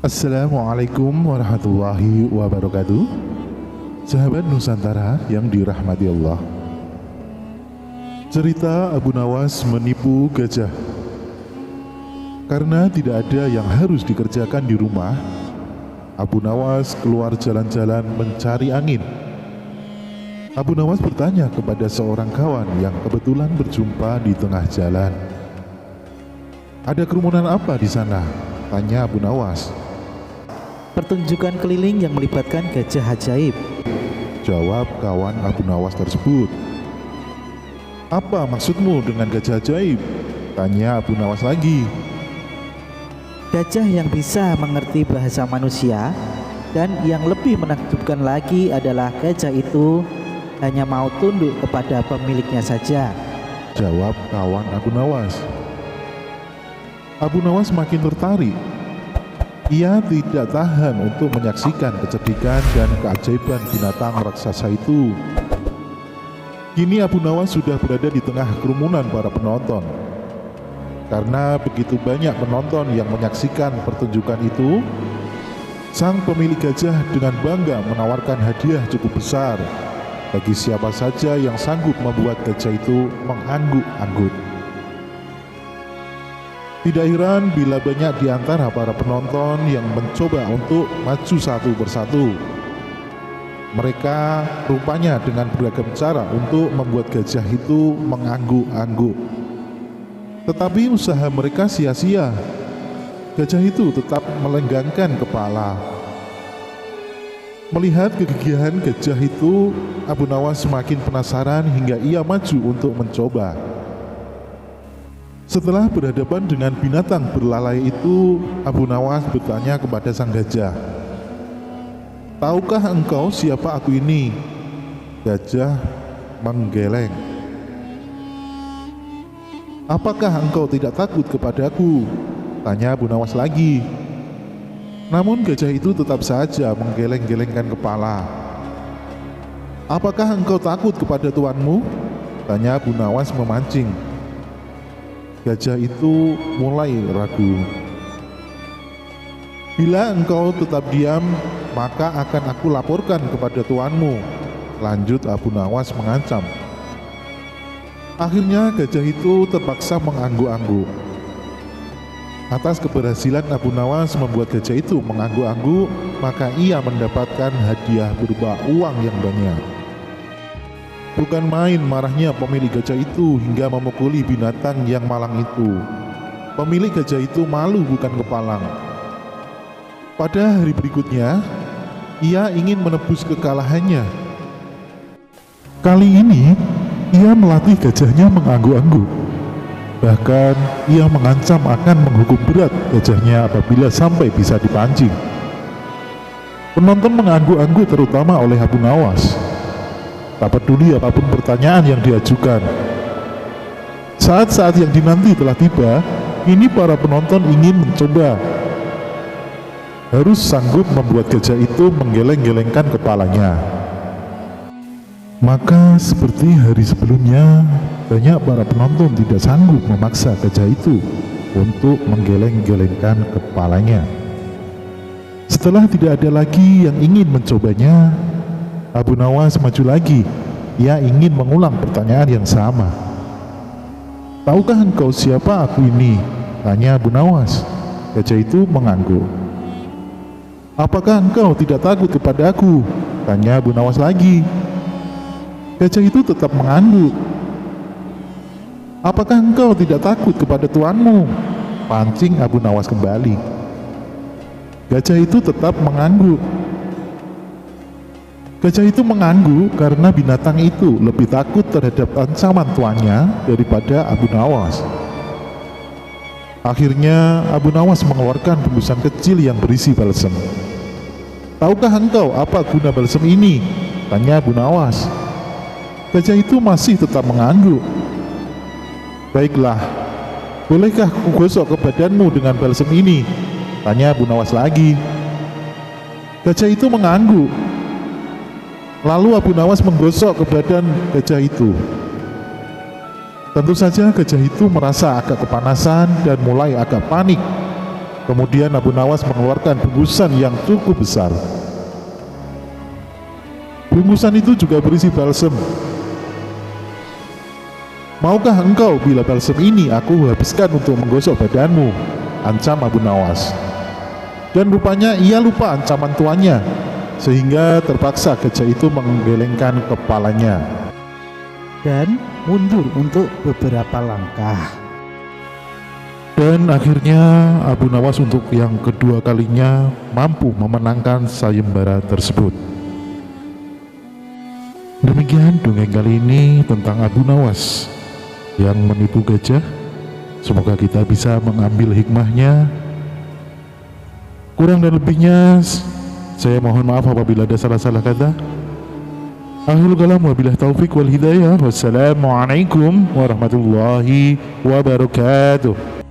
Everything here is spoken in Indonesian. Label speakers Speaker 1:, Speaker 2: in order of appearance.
Speaker 1: Assalamualaikum warahmatullahi wabarakatuh. Sahabat Nusantara yang dirahmati Allah. Cerita Abu Nawas menipu gajah. Karena tidak ada yang harus dikerjakan di rumah, Abu Nawas keluar jalan-jalan mencari angin. Abu Nawas bertanya kepada seorang kawan yang kebetulan berjumpa di tengah jalan. "Ada kerumunan apa di sana?" tanya Abu Nawas.
Speaker 2: "Pertunjukan keliling yang melibatkan gajah ajaib,"
Speaker 1: jawab kawan Abu Nawas tersebut. "Apa maksudmu dengan gajah ajaib?" tanya Abu Nawas lagi.
Speaker 2: "Gajah yang bisa mengerti bahasa manusia, dan yang lebih menakjubkan lagi adalah gajah itu hanya mau tunduk kepada pemiliknya saja,"
Speaker 1: jawab kawan Abu Nawas. Abu Nawas makin tertarik. Ia tidak tahan untuk menyaksikan kecerdikan dan keajaiban binatang raksasa itu. Kini Abu Nawas sudah berada di tengah kerumunan para penonton. Karena begitu banyak penonton yang menyaksikan pertunjukan itu, sang pemilik gajah dengan bangga menawarkan hadiah cukup besar bagi siapa saja yang sanggup membuat gajah itu mengangguk-angguk. Tidak heran bila banyak di antara para penonton yang mencoba untuk maju satu persatu. Mereka rupanya dengan beragam cara untuk membuat gajah itu mengangguk-angguk. Tetapi usaha mereka sia-sia. Gajah itu tetap melenggangkan kepala. Melihat kegigihan gajah itu, Abu Nawas semakin penasaran hingga ia maju untuk mencoba. Setelah berhadapan dengan binatang berlalai itu, Abu Nawas bertanya kepada sang gajah, "Tahukah engkau siapa aku ini?" Gajah menggeleng. "Apakah engkau tidak takut kepadaku?" tanya Abu Nawas lagi. Namun gajah itu tetap saja menggeleng-gelengkan kepala. "Apakah engkau takut kepada tuanmu?" tanya Abu Nawas memancing. Gajah itu mulai ragu. "Bila engkau tetap diam, maka akan aku laporkan kepada tuanmu," lanjut Abu Nawas mengancam. Akhirnya gajah itu terpaksa mengangguk-angguk. Atas keberhasilan Abu Nawas membuat gajah itu mengangguk-angguk, maka ia mendapatkan hadiah berupa uang yang banyak. Bukan main marahnya pemilik gajah itu hingga memukuli binatang yang malang itu. Pemilik gajah itu malu bukan kepalang. Pada hari berikutnya, ia ingin menebus kekalahannya. Kali ini, ia melatih gajahnya mengangguk-angguk. Bahkan, ia mengancam akan menghukum berat gajahnya apabila sampai bisa dipancing. Penonton mengangguk-angguk terutama oleh Abu Nawas. Tak peduli apapun pertanyaan yang diajukan. Saat-saat yang dinanti telah tiba. Kini para penonton ingin mencoba. Harus sanggup membuat gajah itu menggeleng-gelengkan kepalanya. Maka seperti hari sebelumnya, banyak para penonton tidak sanggup memaksa gajah itu untuk menggeleng-gelengkan kepalanya. Setelah tidak ada lagi yang ingin mencobanya, Abu Nawas maju lagi. Ia ingin mengulang pertanyaan yang sama. "Tahukah engkau siapa aku ini?" tanya Abu Nawas. Gajah itu mengangguk. "Apakah engkau tidak takut kepada aku?" tanya Abu Nawas lagi. Gajah itu tetap mengangguk. "Apakah engkau tidak takut kepada tuanmu?" pancing Abu Nawas kembali. Gajah itu tetap mengangguk. Gajah itu mengangguk karena binatang itu lebih takut terhadap ancaman tuannya daripada Abu Nawas. Akhirnya Abu Nawas mengeluarkan bungkusan kecil yang berisi balsem. "Tahukah engkau apa guna balsem ini?" tanya Abu Nawas. Gajah itu masih tetap mengangguk. "Baiklah, bolehkah aku gosok ke badanmu dengan balsem ini?" tanya Abu Nawas lagi. Gajah itu mengangguk. Lalu Abu Nawas menggosok ke badan gajah itu. Tentu saja gajah itu merasa agak kepanasan dan mulai agak panik. Kemudian Abu Nawas mengeluarkan bungkusan yang cukup besar. Bungkusan itu juga berisi balsem. Maukah engkau bila balsem ini aku habiskan untuk menggosok badanmu? Ancam Abu Nawas. Dan rupanya ia lupa ancaman tuannya, sehingga terpaksa gajah itu menggelengkan kepalanya
Speaker 2: dan mundur untuk beberapa langkah.
Speaker 1: Dan akhirnya Abu Nawas untuk yang kedua kalinya mampu memenangkan sayembara tersebut. Demikian dongeng kali ini tentang Abu Nawas yang menipu gajah. Semoga kita bisa mengambil hikmahnya. Kurang dan lebihnya saya mohon maaf apabila ada salah-salah kata. Akhirul kalam wabillahi taufik wal hidayah. Wassalamualaikum warahmatullahi wabarakatuh.